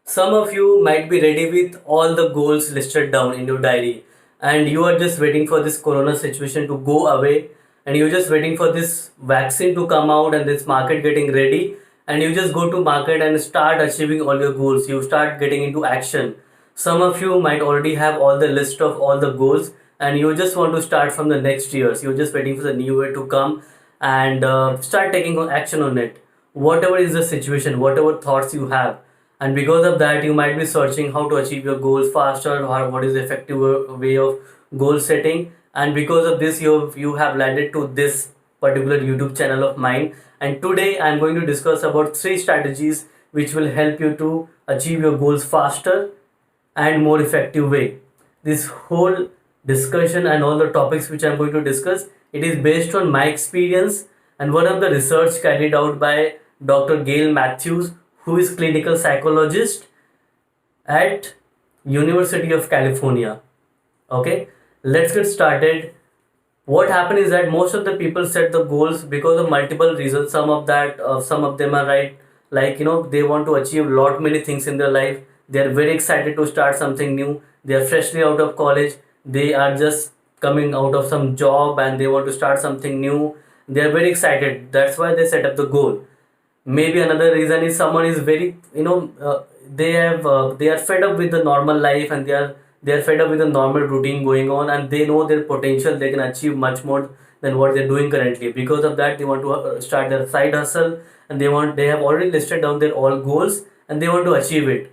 Some of you might be ready with all the goals listed down in your diary, and you are just waiting for this corona situation to go away, and you're just waiting for this vaccine to come out and this market getting ready, and you just go to market and start achieving all your goals. You start getting into action. Some of you might already have all the list of all the goals, and you just want to start from the next year. So you're just waiting for the new year to come and start taking action on it. Whatever is the situation, whatever thoughts you have, and because of that you might be searching how to achieve your goals faster or what is the effective way of goal setting. And because of this you have landed to this particular YouTube channel of mine, and today I'm going to discuss about three strategies which will help you to achieve your goals faster and more effective way. This whole discussion and all the topics which I'm going to discuss, it is based on my experience and one of the research carried out by Dr. Gail Matthews, who is clinical psychologist at University of California. Okay, let's get started. What happened is that most of the people set the goals because of multiple reasons. Some of them are right, like they want to achieve lot many things in their life. They are very excited to start something new. They are freshly out of college. They are just coming out of some job and they want to start something new. They are very excited, that's why they set up the goal. Maybe another reason is someone is very they are fed up with the normal life, and they are fed up with the normal routine going on, and they know their potential, they can achieve much more than what they're doing currently. Because of that they want to start their side hustle, and they have already listed down their all goals and they want to achieve it,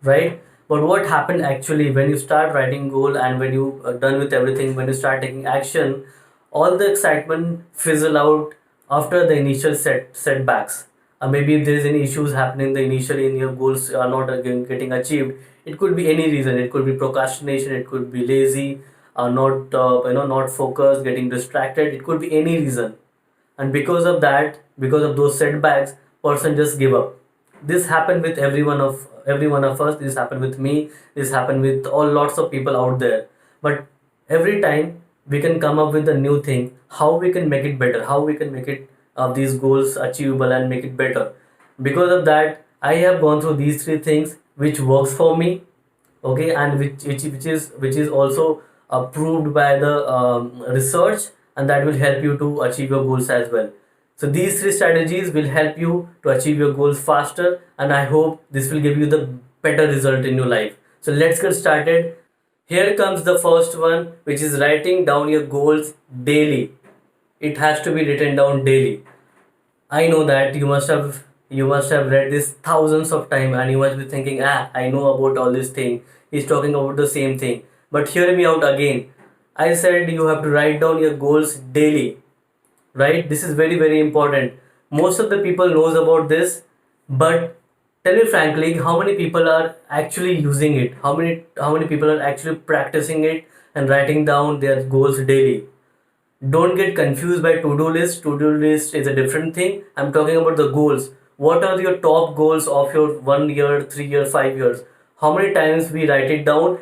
right? But what happened actually when you start writing goal and when you are done with everything, when you start taking action, all the excitement fizzle out after the initial setbacks. Maybe if there is any issues happening the initially in your goals are not getting achieved. It could be any reason. It could be procrastination, it could be lazy, not not focused, getting distracted. It could be any reason, and because of that, because of those setbacks, person just give up. This happened with every one of us. This happened with me. This happened with all lots of people out there. But every time we can come up with a new thing, how we can make it better, how we can make it these goals achievable and make it better. Because of that I have gone through these three things which works for me. Okay, and which is also approved by the research, and that will help you to achieve your goals as well. So these three strategies will help you to achieve your goals faster, and I hope this will give you the better result in your life. So let's get started. Here comes the first one, which is writing down your goals daily. It has to be written down daily. I know that you must have read this thousands of times, and you must be thinking, I know about all this thing. He's talking about the same thing. But hear me out again. I said you have to write down your goals daily, right? This is very very important. Most of the people knows about this, but tell me frankly, how many people are actually using it? How many people are actually practicing it and writing down their goals daily? Don't get confused by to-do list. To-do list is a different thing. I'm talking about the goals. What are your top goals of your 1 year, 3 year, 5 years? How many times we write it down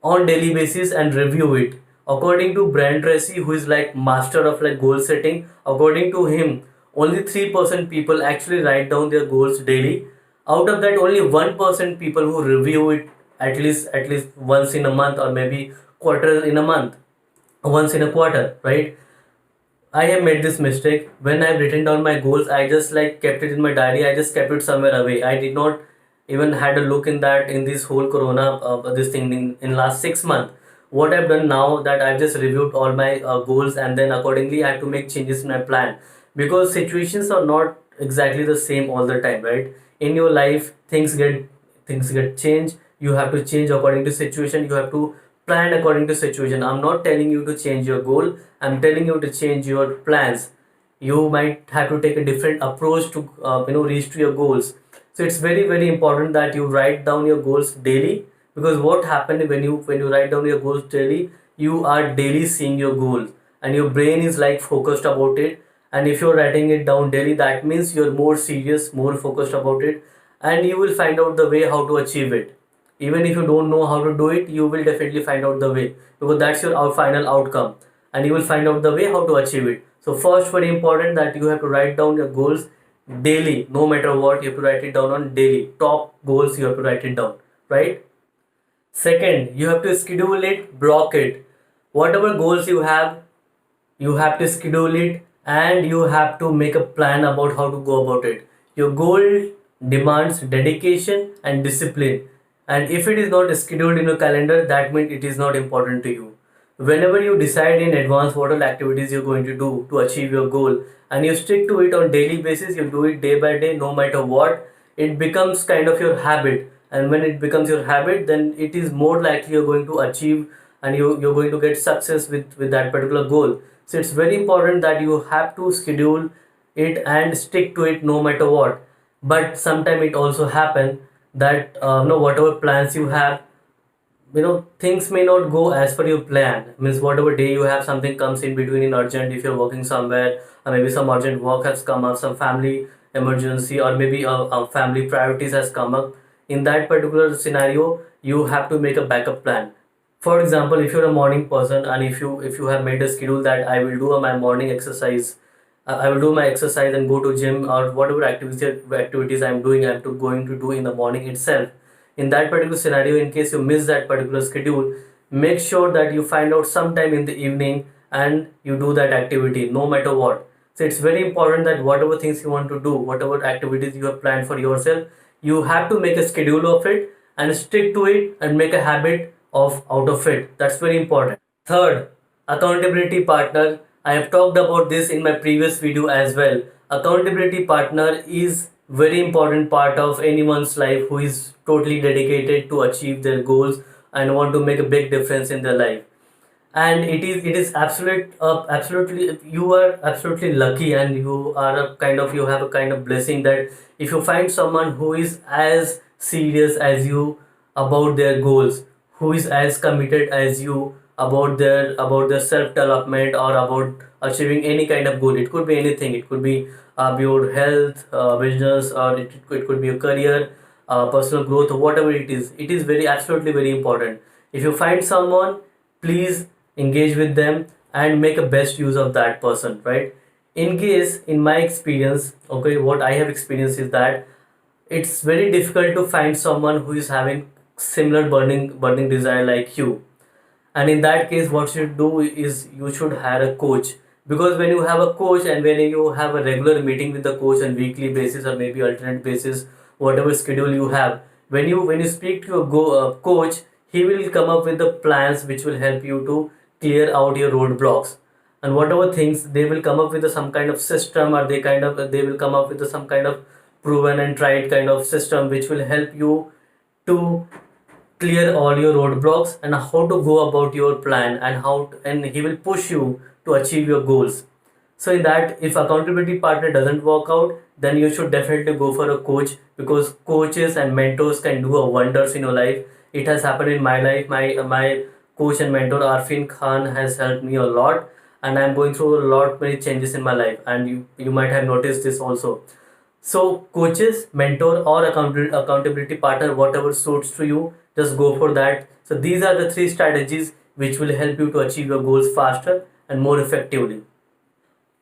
on daily basis and review it? According to Brian Tracy, who is like master of like goal setting, according to him, only 3% people actually write down their goals daily. Out of that, only 1% people who review it at least once in a month, or maybe quarter in a month, once in a quarter, right? I have made this mistake. When I've written down my goals, I just like kept it in my diary. I just kept it somewhere away. I did not even had a look in that in this whole corona this thing in last 6 months. What I've done now that I've just reviewed all my goals, and then accordingly I have to make changes in my plan, because situations are not exactly the same all the time, right? In your life things get changed. You have to change according to situation. You have to plan according to situation. I'm not telling you to change your goal, I'm telling you to change your plans. You might have to take a different approach to reach to your goals. So it's very very important that you write down your goals daily, because what happens when you write down your goals daily, you are daily seeing your goals, and your brain is like focused about it. And if you're writing it down daily, that means you're more serious, more focused about it, and you will find out the way how to achieve it. Even if you don't know how to do it, you will definitely find out the way, because that's your final outcome, and you will find out the way how to achieve it. So first, very important that you have to write down your goals daily. No matter what, you have to write it down on daily. Top goals, you have to write it down, right? Second, you have to schedule it, block it. Whatever goals you have to schedule it, and you have to make a plan about how to go about it. Your goal demands dedication and discipline, and if it is not scheduled in your calendar, that means it is not important to you. Whenever you decide in advance what all activities you're going to do to achieve your goal, and you stick to it on daily basis, you do it day by day, no matter what, it becomes kind of your habit. And when it becomes your habit, then it is more likely you're going to achieve, and you're going to get success with that particular goal. So it's very important that you have to schedule it and stick to it no matter what. But sometimes it also happen that whatever plans you have, things may not go as per your plan. Means whatever day you have, something comes in between in urgent, if you're working somewhere, or maybe some urgent work has come up, some family emergency, or maybe a family priorities has come up. In that particular scenario, you have to make a backup plan. For example, if you're a morning person, and if you have made a schedule that I will do my morning exercise, I will do my exercise and go to gym, or whatever activities I'm going to do in the morning itself. In that particular scenario, in case you miss that particular schedule, make sure that you find out sometime in the evening and you do that activity no matter what. So it's very important that whatever things you want to do, whatever activities you have planned for yourself, you have to make a schedule of it and stick to it and make a habit of out of it. That's very important. Third, accountability partner. I have talked about this in my previous video as well. Accountability partner is very important part of anyone's life who is totally dedicated to achieve their goals and want to make a big difference in their life. And it is absolutely, you are absolutely lucky, and you have a kind of blessing that if you find someone who is as serious as you about their goals, who is as committed as you about their self development, or about achieving any kind of goal. It could be anything. It could be your health, business, or it could be your career, personal growth, or whatever it is. It is very absolutely very important. If you find someone, please engage with them and make a best use of that person, right? In case, in my experience, okay, what I have experienced is that it's very difficult to find someone who is having similar burning desire like you. And in that case, what you should do is you should hire a coach. Because when you have a coach, and when you have a regular meeting with the coach on weekly basis, or maybe alternate basis, whatever schedule you have, when you speak to your coach, he will come up with the plans which will help you to clear out your roadblocks. And whatever things, they will come up with some kind of system, or they will come up with some kind of proven and tried kind of system which will help you to clear all your roadblocks, and how to go about your plan, and he will push you to achieve your goals. So in that, if accountability partner doesn't work out, then you should definitely go for a coach, because coaches and mentors can do a wonders in your life. It has happened in my life. My coach and mentor Arfin Khan has helped me a lot, and I'm going through a lot many changes in my life, and you might have noticed this also. So coaches, mentor, or accountability partner, whatever suits to you, just go for that. So these are the three strategies which will help you to achieve your goals faster and more effectively.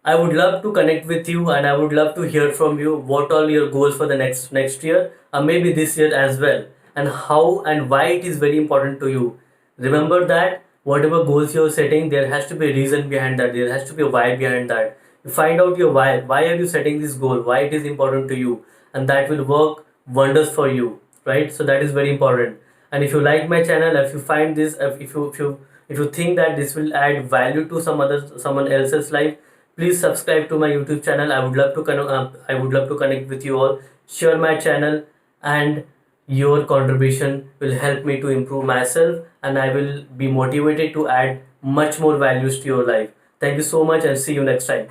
I would love to connect with you, and I would love to hear from you what all your goals for the next year, or maybe this year as well, and how and why it is very important to you. Remember that whatever goals you're setting, there has to be a reason behind that. There has to be a why behind that. You find out your why. Why are you setting this goal? Why it is important to you, and that will work wonders for you, right? So that is very important. And if you like my channel, if you find this, if you think that this will add value to someone else's life, please subscribe to my YouTube channel. I would love to connect with you all. Share my channel, and your contribution will help me to improve myself, and I will be motivated to add much more values to your life. Thank you so much, and see you next time.